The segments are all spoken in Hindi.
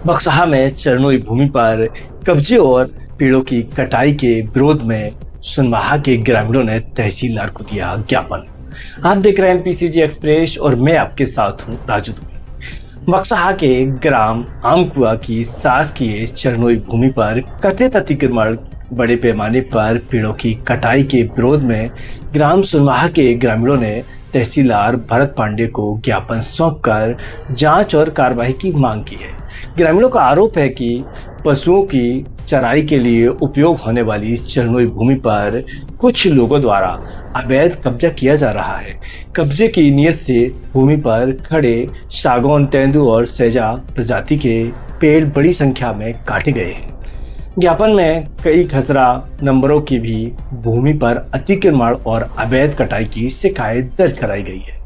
बक्सहा में चरनोई भूमि पर कब्जे और पेड़ों की कटाई के विरोध में सुनवाहा के ग्रामीणों ने तहसीलदार को दिया ज्ञापन। आप देख रहे हैं पीसीजी एक्सप्रेस और मैं आपके साथ हूं राजू दुबे। बक्सहा के ग्राम आमकुआ की शासकीय चरनोई भूमि पर कथित अतिक्रमण बड़े पैमाने पर पेड़ों की कटाई के विरोध में ग्राम सुनवाहा के ग्रामीणों ने तहसीलदार भरत पांडे को ज्ञापन सौंपकर जांच और कार्रवाई की मांग की है। ग्रामीणों का आरोप है कि पशुओं की चराई के लिए उपयोग होने वाली चरनोई भूमि पर कुछ लोगों द्वारा अवैध कब्जा किया जा रहा है। कब्जे की नीयत से भूमि पर खड़े सागौन, तेंदू और सैजा प्रजाति के पेड़ बड़ी संख्या में काटे गए हैं। ज्ञापन में कई खसरा नंबरों की भी भूमि पर अतिक्रमण और अवैध कटाई की शिकायत दर्ज कराई गई है।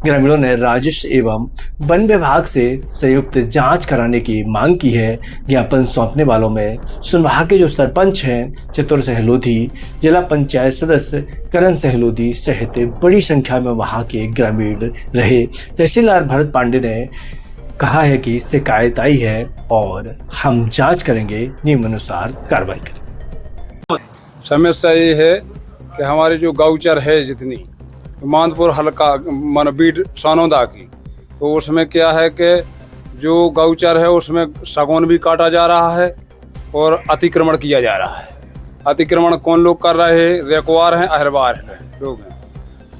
ग्रामीणों ने राजस्व एवं वन विभाग से संयुक्त जांच कराने की मांग की है। ज्ञापन सौंपने वालों में सुनवाहा के जो सरपंच हैं चतुर सहलोधी, जिला पंचायत सदस्य करण सहलोधी सहित बड़ी संख्या में वहां के ग्रामीण रहे। तहसीलदार भरत पांडे ने कहा है कि शिकायत आई है और हम जांच करेंगे, नियमानुसार कार्रवाई करेंगे। समस्या ये है कि हमारे जो गौचर है जितनी मानपुर हल्का मन बीड सानोदा की, तो उसमें क्या है कि जो गौचर है उसमें सागौन भी काटा जा रहा है और अतिक्रमण किया जा रहा है। अतिक्रमण कौन लोग कर रहे हैं? रेकवार हैं, अहरवार हैं लोग हैं,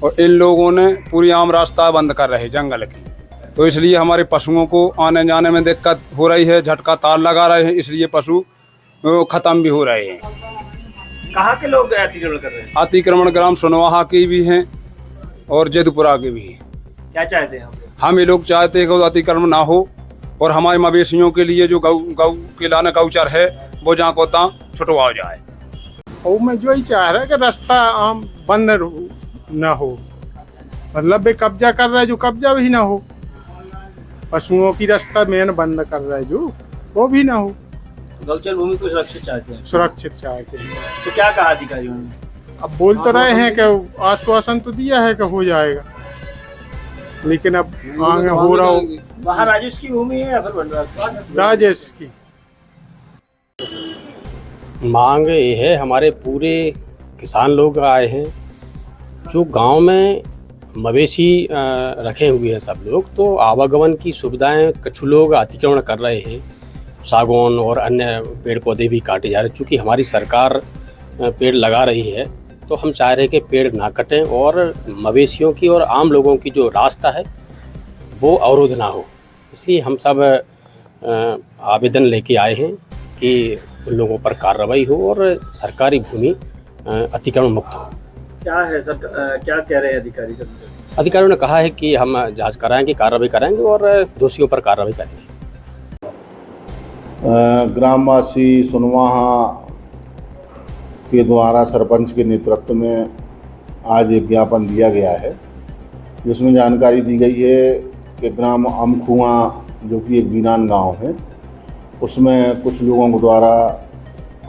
और इन लोगों ने पूरी आम रास्ता बंद कर रहे जंगल की, तो इसलिए हमारे पशुओं को आने जाने में दिक्कत हो रही है। झटका तार लगा रहे हैं, इसलिए पशु खत्म भी हो रहे हैं। कहाँ के लोग अतिक्रमण कर रहे हैं? अतिक्रमण ग्राम सुनवाहा के भी हैं और जैदपुरा के भी हैं। क्या चाहते हैं हम ये लोग चाहते हैं कि अतिक्रमण ना हो और हमारे मवेशियों के लिए जो गौ के लाने गौचर है वो जहाँ को तहाँ छुटवा जाए। और मैं जो ही चाह रहा है कि रास्ता आम बंद ना हो, मतलब वे कब्जा कर रहा है, जो कब्जा भी ना हो। पशुओं की रास्ता मेन बंद कर रहा है जो, वो भी ना हो। गौचर भूमि को सुरक्षित चाहते हैं। सुरक्षित चाहते हैं। तो क्या कहा अधिकारियों ने? अब बोल तो रहे हैं कि आश्वासन तो दिया है कि हो जाएगा, लेकिन अब आगे हो रहा हो। वहाँ राजेश की भूमि है या फिर बनराज? राजेश की मांग ये है, हमारे पूरे किसान लोग आए हैं जो गांव में मवेशी रखे हुए हैं सब लोग, तो आवागमन की सुविधाएं कुछ लोग अतिक्रमण कर रहे हैं। सागौन और अन्य पेड़ पौधे भी काटे जा रहे हैं। चूँकि हमारी सरकार पेड़ लगा रही है तो हम चाह रहे हैं कि पेड़ ना कटें और मवेशियों की और आम लोगों की जो रास्ता है वो अवरोध ना हो। इसलिए हम सब आवेदन लेके आए हैं कि उन लोगों पर कार्रवाई हो और सरकारी भूमि अतिक्रमण मुक्त हो। क्या है सर, क्या कह रहे हैं अधिकारी? अधिकारियों ने कहा है कि हम जांच कराएंगे, कार्रवाई कराएंगे और दोषियों पर कार्रवाई करेंगे। ग्रामवासी सुनवाहा के द्वारा सरपंच के नेतृत्व में आज एक ज्ञापन दिया गया है, जिसमें जानकारी दी गई है कि ग्राम अमखुआ जो कि एक बीनान गांव है, उसमें कुछ लोगों के द्वारा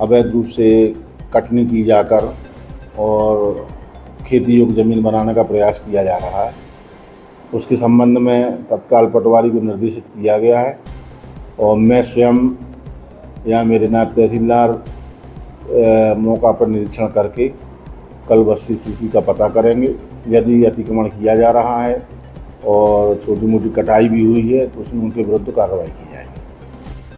अवैध रूप से कटनी की जाकर और खेती योग्य ज़मीन बनाने का प्रयास किया जा रहा है। उसके संबंध में तत्काल पटवारी को निर्देशित किया गया है और मैं स्वयं या मेरे नायब तहसीलदार मौका पर निरीक्षण करके कल वस्तु स्थिति का पता करेंगे। यदि अतिक्रमण किया जा रहा है और छोटी मोटी कटाई भी हुई है तो उसमें उनके विरुद्ध कार्रवाई की जाएगी।